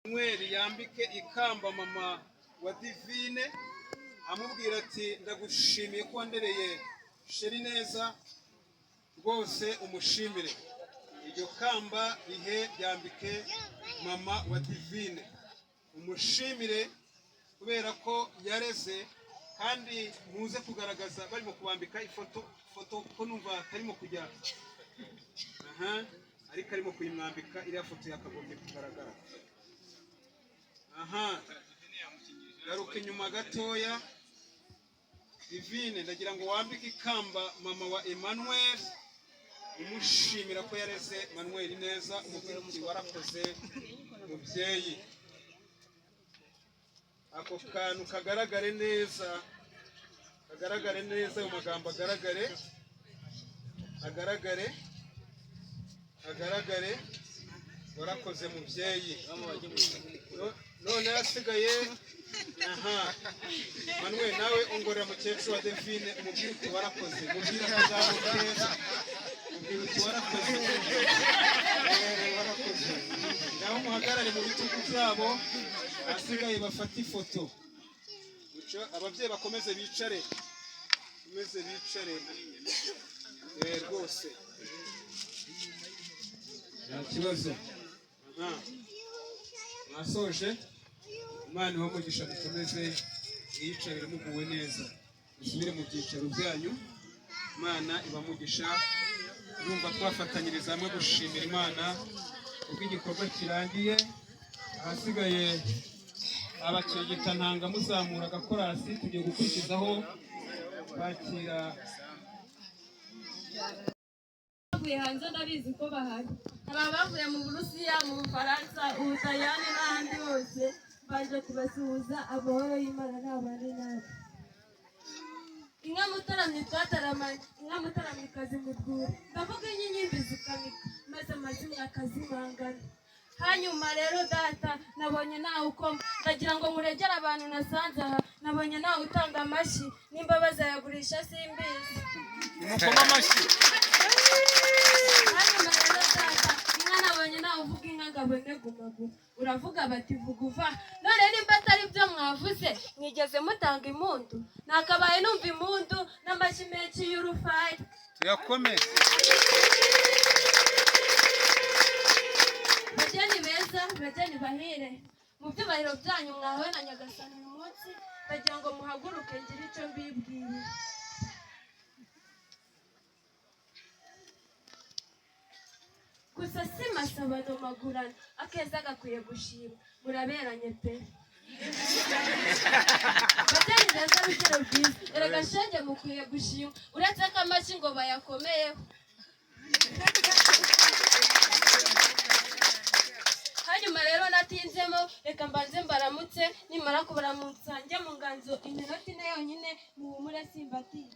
Mweri yambike ikamba mama wa Divine amubwira ati ndagushimiye ko wandereye sheri neza rwose umushimire. Iryo kamba ihe yambike mama wa Divine umushimire kubera ko yareze kandi muze kugaragaza barimo kubambika ifoto ko numva karimo kujya ariko arimo kuyimwambika iriya foto yakagombye kugaragara. Garuka inyuma gatoya. Divine ndagira ngo wambike ikamba mama wa Emmanuel umushimira ko yareze Emmanuel neza umubyeyi warakoze mubyeyi. Ako kantu kagaragare neza mu magambo agaragare warakoze mubyeyi. None yasigaye Manuel nawe ongorera mukecuru wa Divine umubwire uti warakoze mubwire akazamuka neza mubwire uti warakoze nawe muhagarare mu bitugu byabo asigaye bafata ifoto. Ababyeyi bakomeze bicare rwose nta kibazo. Mwasoje Imana ibamugisha mukomeze yicarire muguwe neza musubire mu byicaro byanyu. Imana ibamugisha. Urumva twafatanyiriza hamwe gushimira Imana ubwo igikorwa kirangiye. Ahasigaye abakirigita ntanga muzamura agakorasi tugiye gukurikizaho bakira bavuye hanze ndabizi ko bahari. Hari abavuye mu Burusiya, mu Bufaransa, Ubutaliyani n'ahandi hose baje kubasuhuza. Amahoro y'Imana n'abane natwe. Inka mutaramye twataramanye, inka mutaramikazi mu rwuri, ndavuga inyinyimbi zikanika maze amazimwe akazimangana. Hanyuma rero data nabonye nawe ukoma, ndagira ngo muregere abantu nasanze aha. Nabonye nawe utanga amashyi nimba bazayagurisha simbizi. Mukoma amashyi. Hanyuma rero data inka nabonye nawe uvuga inka ngabone gumaguma, uravuga bati vuga uva. None nimba atari byo mwavuze mwigeze mutanga impundu? Nakabaye numva impundu n'amashyi menshi y'urufaya. Tuyakomeze. Bageni beza, bageni bahire, mu byubahiro byanyu mwahawe na Nyagasani uyu munsi, ndagira ngo muhaguruke ngire icyo mbibwira. Gusa si masabano magurana, akeza gakwiye gushima, muraberanye pe. Bageni beza rugero rwiza, erega shenge mukwiye gushima, uretse ko amashyi ngo bayakomeyeho. Hanyuma rero natinzemo, reka mbanze mbaramutse, nimara kubaramutsa njye mu nganzo iminota ine yonyine muhumure simbatiye.